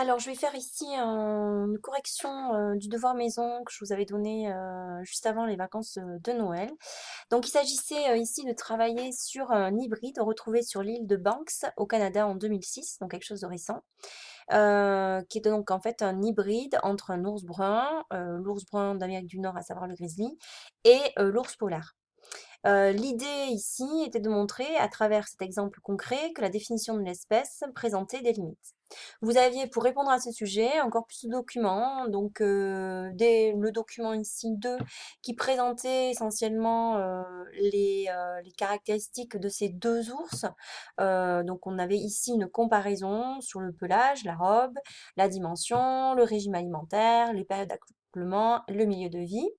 Alors, je vais faire ici une correction du devoir maison que je vous avais donné juste avant les vacances de Noël. Donc, il s'agissait ici de travailler sur un hybride retrouvé sur l'île de Banks au Canada en 2006, donc quelque chose de récent, qui est donc en fait un hybride entre un l'ours brun d'Amérique du Nord, à savoir le grizzly, et l'ours polaire. L'idée ici était de montrer, à travers cet exemple concret, que la définition de l'espèce présentait des limites. Vous aviez, pour répondre à ce sujet, encore plus de documents, donc le document ici 2 qui présentait essentiellement les caractéristiques de ces deux ours. Donc on avait ici une comparaison sur le pelage, la robe, la dimension, le régime alimentaire, les périodes d'accouplement, le milieu de vie.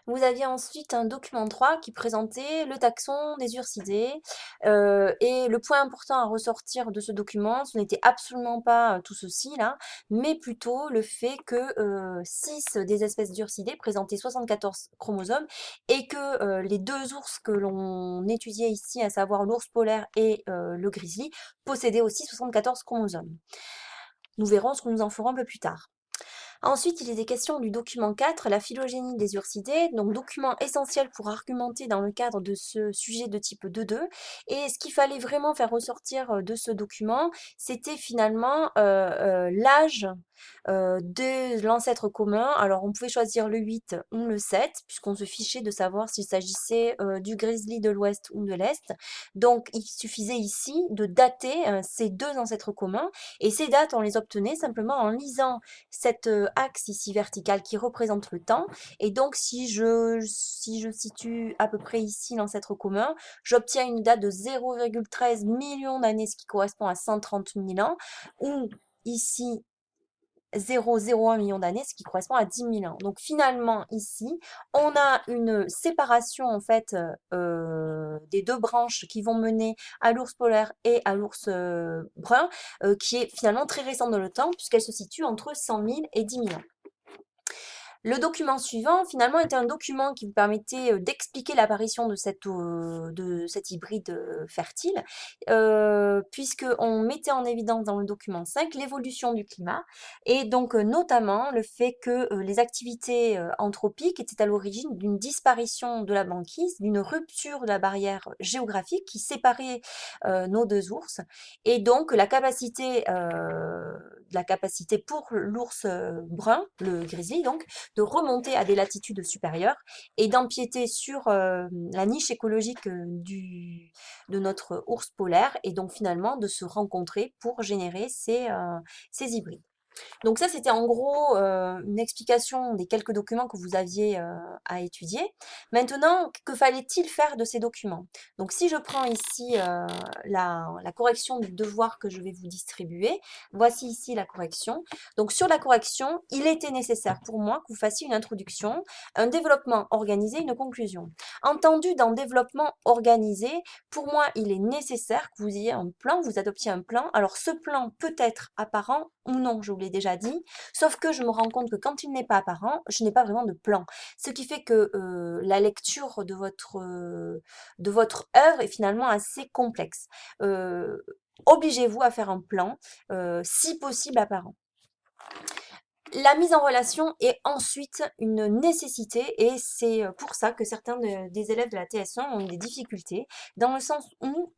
Vous aviez ensuite un document 3 qui présentait le taxon des ursidés. Et le point important à ressortir de ce document, ce n'était absolument pas tout ceci là, mais plutôt le fait que 6 des espèces d'ursidés présentaient 74 chromosomes et que les deux ours que l'on étudiait ici, à savoir l'ours polaire et le grizzly, possédaient aussi 74 chromosomes. Nous verrons ce que nous en ferons un peu plus tard. Ensuite, il était question du document 4, la phylogénie des ursidés, donc document essentiel pour argumenter dans le cadre de ce sujet de type 2.2. Et ce qu'il fallait vraiment faire ressortir de ce document, c'était finalement l'âge de l'ancêtre commun. Alors, on pouvait choisir le 8 ou le 7, puisqu'on se fichait de savoir s'il s'agissait du grizzly de l'ouest ou de l'est. Donc, il suffisait ici de dater ces deux ancêtres communs, et ces dates, on les obtenait simplement en lisant cet axe ici vertical qui représente le temps. Et donc, si je situe à peu près ici l'ancêtre commun, j'obtiens une date de 0,13 millions d'années, ce qui correspond à 130 000 ans, ou ici 0,01 million d'années, ce qui correspond à 10 000 ans. Donc finalement, ici, on a une séparation en fait des deux branches qui vont mener à l'ours polaire et à l'ours brun, qui est finalement très récente dans le temps, puisqu'elle se situe entre 100 000 et 10 000 ans. Le document suivant, finalement, était un document qui vous permettait d'expliquer l'apparition de cet hybride fertile, puisqu'on mettait en évidence dans le document 5 l'évolution du climat, et donc notamment le fait que les activités anthropiques étaient à l'origine d'une disparition de la banquise, d'une rupture de la barrière géographique qui séparait nos deux ours, et donc la capacité pour l'ours brun, le grizzly donc, de remonter à des latitudes supérieures et d'empiéter sur la niche écologique de notre ours polaire, et donc finalement de se rencontrer pour générer ces hybrides. Donc ça, c'était en gros une explication des quelques documents que vous aviez à étudier. Maintenant, que fallait-il faire de ces documents? Donc si je prends ici la correction du devoir que je vais vous distribuer, voici ici la correction. Donc sur la correction, il était nécessaire pour moi que vous fassiez une introduction, un développement organisé, une conclusion. Entendu dans développement organisé, pour moi, il est nécessaire que vous ayez un plan, vous adoptiez un plan. Alors ce plan peut être apparent ou non, je vous l'ai déjà dit, sauf que je me rends compte que quand il n'est pas apparent, je n'ai pas vraiment de plan. Ce qui fait que la lecture de votre œuvre est finalement assez complexe. Euh, Obligez-vous à faire un plan, si possible apparent. La mise en relation est ensuite une nécessité, et c'est pour ça que certains des élèves de la TS1 ont eu des difficultés, dans le sens où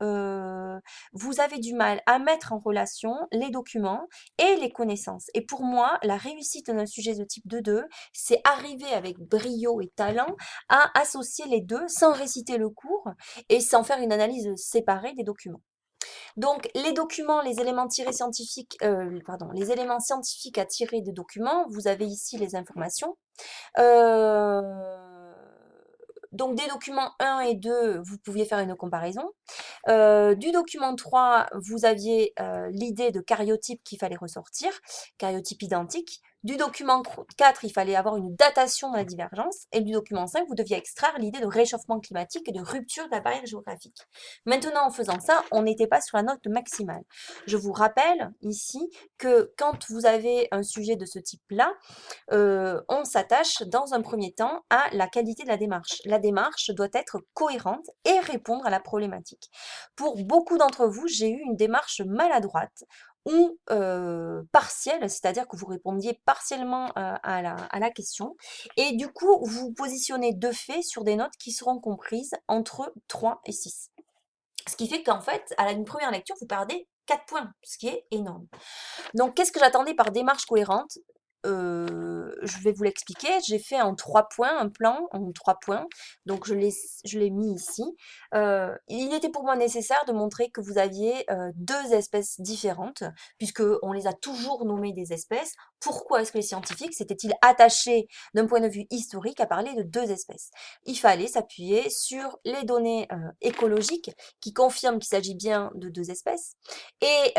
vous avez du mal à mettre en relation les documents et les connaissances. Et pour moi, la réussite d'un sujet de type 2.2, c'est arriver avec brio et talent à associer les deux sans réciter le cours et sans faire une analyse séparée des documents. Donc, les documents, les éléments tirés scientifiques, pardon, les éléments scientifiques à tirer des documents, vous avez ici les informations. Euh, donc, des documents 1 et 2, vous pouviez faire une comparaison. Du document 3, vous aviez l'idée de cariotype qu'il fallait ressortir, cariotype identique. Du document 4, il fallait avoir une datation de la divergence. Et du document 5, vous deviez extraire l'idée de réchauffement climatique et de rupture de la barrière géographique. Maintenant, en faisant ça, on n'était pas sur la note maximale. Je vous rappelle ici que quand vous avez un sujet de ce type-là, on s'attache dans un premier temps à la qualité de la démarche. La démarche doit être cohérente et répondre à la problématique. Pour beaucoup d'entre vous, j'ai eu une démarche maladroite ou partielle, c'est-à-dire que vous répondiez partiellement à la question. Et du coup, vous positionnez deux faits sur des notes qui seront comprises entre 3 et 6. Ce qui fait qu'en fait, à une première lecture, vous perdez 4 points, ce qui est énorme. Donc, qu'est-ce que j'attendais par démarche cohérente? Je vais vous l'expliquer. J'ai fait en 3 points, un plan en 3 points. Donc, je l'ai mis ici. Il était pour moi nécessaire de montrer que vous aviez deux espèces différentes, puisque on les a toujours nommées des espèces. Pourquoi est-ce que les scientifiques s'étaient-ils attachés d'un point de vue historique à parler de deux espèces? Il fallait s'appuyer sur les données écologiques qui confirment qu'il s'agit bien de deux espèces et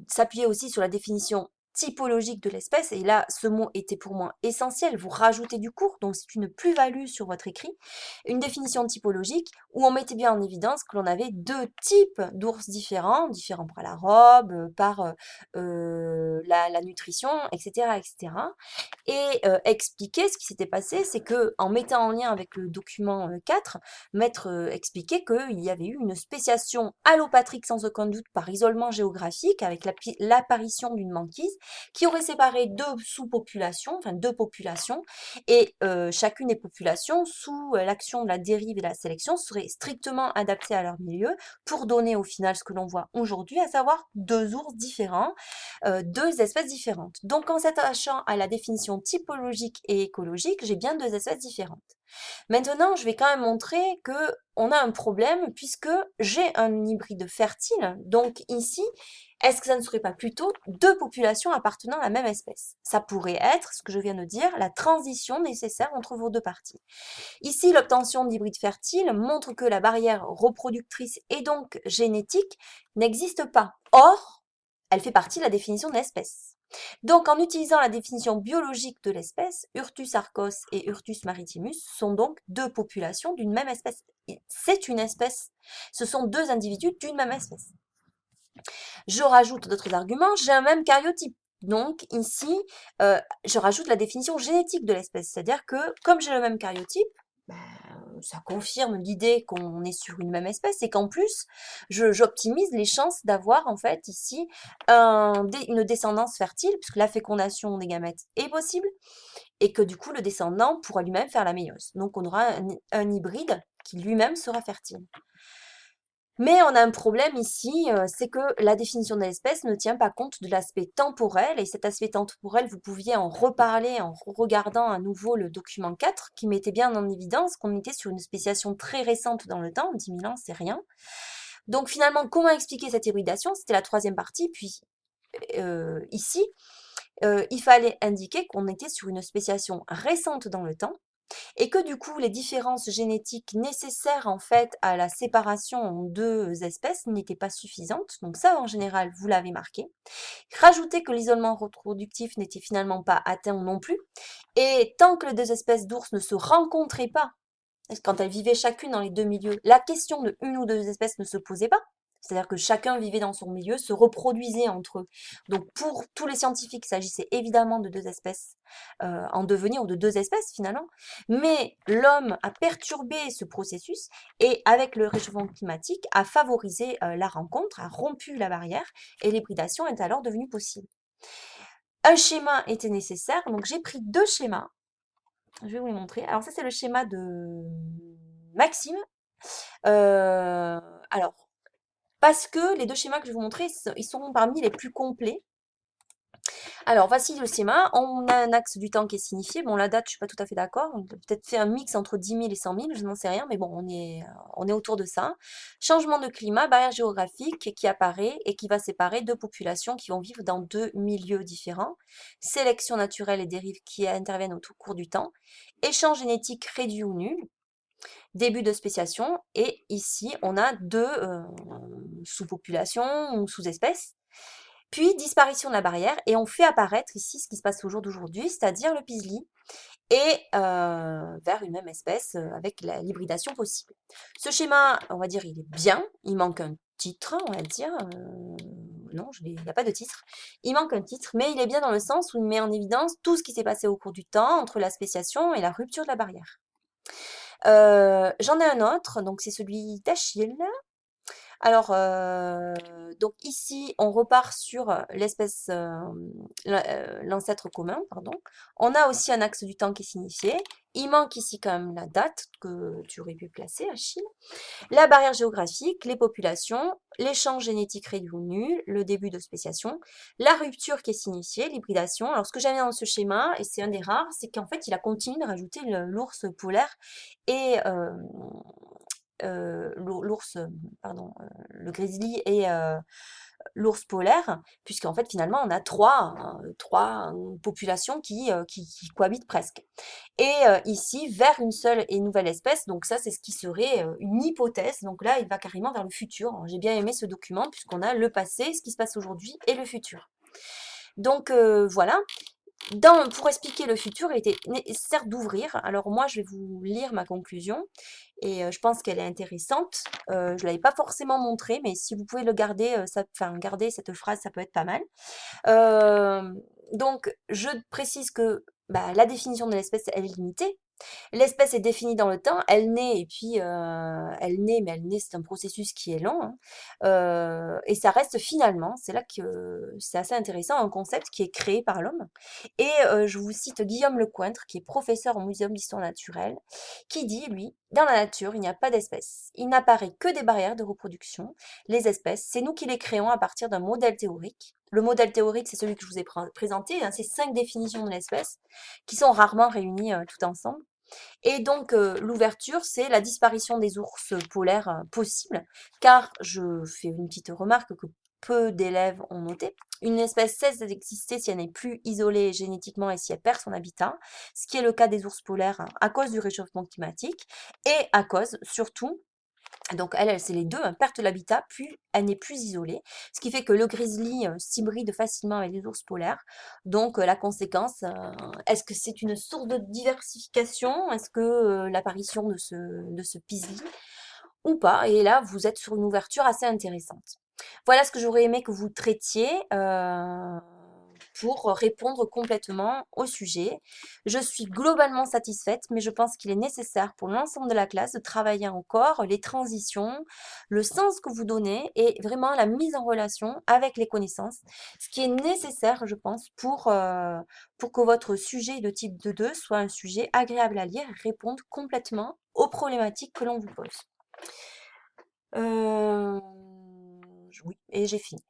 s'appuyer aussi sur la définition typologique de l'espèce, et là, ce mot était pour moi essentiel, vous rajoutez du cours, donc c'est une plus-value sur votre écrit, une définition typologique où on mettait bien en évidence que l'on avait deux types d'ours différents, différents par la robe, par la nutrition, etc., etc. Et expliquer ce qui s'était passé, c'est que en mettant en lien avec le document 4, Maître expliquait qu'il y avait eu une spéciation allopatrique sans aucun doute par isolement géographique avec l'apparition d'une banquise qui aurait séparé deux sous-populations, enfin deux populations, et chacune des populations, sous l'action de la dérive et de la sélection, serait strictement adaptée à leur milieu pour donner au final ce que l'on voit aujourd'hui, à savoir deux ours différents, deux espèces différentes. Donc en s'attachant à la définition typologique et écologique, j'ai bien deux espèces différentes. Maintenant, je vais quand même montrer que on a un problème puisque j'ai un hybride fertile. Donc ici, est-ce que ça ne serait pas plutôt deux populations appartenant à la même espèce? Ça pourrait être, ce que je viens de dire, la transition nécessaire entre vos deux parties. Ici, l'obtention d'hybrides fertiles montre que la barrière reproductrice et donc génétique n'existe pas. Or, elle fait partie de la définition de l'espèce. Donc, en utilisant la définition biologique de l'espèce, Urtus arcos et Urtus maritimus sont donc deux populations d'une même espèce. C'est une espèce. Ce sont deux individus d'une même espèce. Je rajoute d'autres arguments, j'ai un même cariotype. Donc ici, je rajoute la définition génétique de l'espèce, c'est-à-dire que comme j'ai le même cariotype, ben, ça confirme l'idée qu'on est sur une même espèce et qu'en plus, j'optimise les chances d'avoir en fait ici une descendance fertile, puisque la fécondation des gamètes est possible et que du coup le descendant pourra lui-même faire la méiose. Donc on aura un hybride qui lui-même sera fertile. Mais on a un problème ici, c'est que la définition de l'espèce ne tient pas compte de l'aspect temporel, et cet aspect temporel, vous pouviez en reparler en regardant à nouveau le document 4, qui mettait bien en évidence qu'on était sur une spéciation très récente dans le temps, 10 000 ans, c'est rien. Donc finalement, comment expliquer cette hybridation? C'était la troisième partie, puis ici, il fallait indiquer qu'on était sur une spéciation récente dans le temps, et que du coup les différences génétiques nécessaires en fait à la séparation en deux espèces n'étaient pas suffisantes. Donc ça en général vous l'avez marqué. Rajoutez que l'isolement reproductif n'était finalement pas atteint non plus. Et tant que les deux espèces d'ours ne se rencontraient pas, quand elles vivaient chacune dans les deux milieux, la question de une ou deux espèces ne se posait pas. C'est-à-dire que chacun vivait dans son milieu, se reproduisait entre eux. Donc pour tous les scientifiques, il s'agissait évidemment de deux espèces en devenir, ou de deux espèces finalement. Mais l'homme a perturbé ce processus et avec le réchauffement climatique a favorisé la rencontre, a rompu la barrière et l'hybridation est alors devenue possible. Un schéma était nécessaire, donc j'ai pris deux schémas. Je vais vous les montrer. Alors ça c'est le schéma de Maxime. Alors, parce que les deux schémas que je vais vous montrer, ils sont parmi les plus complets. Alors, voici le schéma. On a un axe du temps qui est signifié. Bon, la date, je suis pas tout à fait d'accord. On peut peut-être faire un mix entre 10 000 et 100 000, je n'en sais rien, mais bon, on est autour de ça. Changement de climat, barrière géographique qui apparaît et qui va séparer deux populations qui vont vivre dans deux milieux différents. Sélection naturelle et dérive qui interviennent au cours du temps. Échange génétique réduit ou nul. Début de spéciation. Et ici, on a deux sous-populations ou sous-espèces. Puis disparition de la barrière et on fait apparaître ici ce qui se passe au jour d'aujourd'hui, c'est-à-dire le pisli, et vers une même espèce avec l'hybridation possible. Ce schéma, on va dire, il est bien, il manque un titre, on va dire. Non, il n'y a pas de titre. Il manque un titre, mais il est bien dans le sens où il met en évidence tout ce qui s'est passé au cours du temps entre la spéciation et la rupture de la barrière. J'en ai un autre, donc c'est celui d'Achille. Alors, donc ici, on repart sur l'espèce, l'ancêtre commun, pardon. On a aussi un axe du temps qui est signifié. Il manque ici quand même la date que tu aurais pu placer, Achille. La barrière géographique, les populations, l'échange génétique réduit ou nul, le début de spéciation, la rupture qui est signifiée, l'hybridation. Alors, ce que j'aime bien dans ce schéma, et c'est un des rares, c'est qu'en fait, il a continué de rajouter l'ours polaire et l'ours, pardon, le grizzly et l'ours polaire, puisqu'en fait, finalement, on a trois populations qui cohabitent presque. Et ici, vers une seule et nouvelle espèce, donc ça, c'est ce qui serait une hypothèse. Donc là, il va carrément vers le futur. Alors, j'ai bien aimé ce document, puisqu'on a le passé, ce qui se passe aujourd'hui, et le futur. Donc voilà, pour expliquer le futur, il était nécessaire d'ouvrir. Alors moi, je vais vous lire ma conclusion et je pense qu'elle est intéressante. Je ne l'avais pas forcément montrée, mais si vous pouvez le garder, enfin garder cette phrase, ça peut être pas mal. Euh, donc, je précise que bah, la définition de l'espèce, elle est limitée. L'espèce est définie dans le temps, elle naît et puis elle naît, mais elle naît, c'est un processus qui est lent, hein. Et ça reste finalement, c'est là que c'est assez intéressant, un concept qui est créé par l'homme. Et je vous cite Guillaume Lecointre, qui est professeur au Muséum d'histoire naturelle, qui dit, lui, dans la nature, il n'y a pas d'espèces. Il n'apparaît que des barrières de reproduction. Les espèces, c'est nous qui les créons à partir d'un modèle théorique. Le modèle théorique, c'est celui que je vous ai présenté, hein, c'est 5 définitions de l'espèce qui sont rarement réunies tout ensemble. Et donc, l'ouverture, c'est la disparition des ours polaires possible, car je fais une petite remarque que peu d'élèves ont noté. Une espèce cesse d'exister si elle n'est plus isolée génétiquement et si elle perd son habitat, ce qui est le cas des ours polaires hein, à cause du réchauffement climatique et à cause surtout donc elle, c'est les deux, hein, perte de l'habitat, puis elle n'est plus isolée, ce qui fait que le grizzly s'hybride facilement avec les ours polaires. Donc la conséquence, est-ce que c'est une source de diversification? Est-ce que l'apparition de ce pisli ou pas? Et là, vous êtes sur une ouverture assez intéressante. Voilà ce que j'aurais aimé que vous traitiez pour répondre complètement au sujet. Je suis globalement satisfaite, mais je pense qu'il est nécessaire pour l'ensemble de la classe de travailler encore les transitions, le sens que vous donnez et vraiment la mise en relation avec les connaissances, ce qui est nécessaire, je pense, pour que votre sujet de type 2 soit un sujet agréable à lire et réponde complètement aux problématiques que l'on vous pose. Oui, et j'ai fini.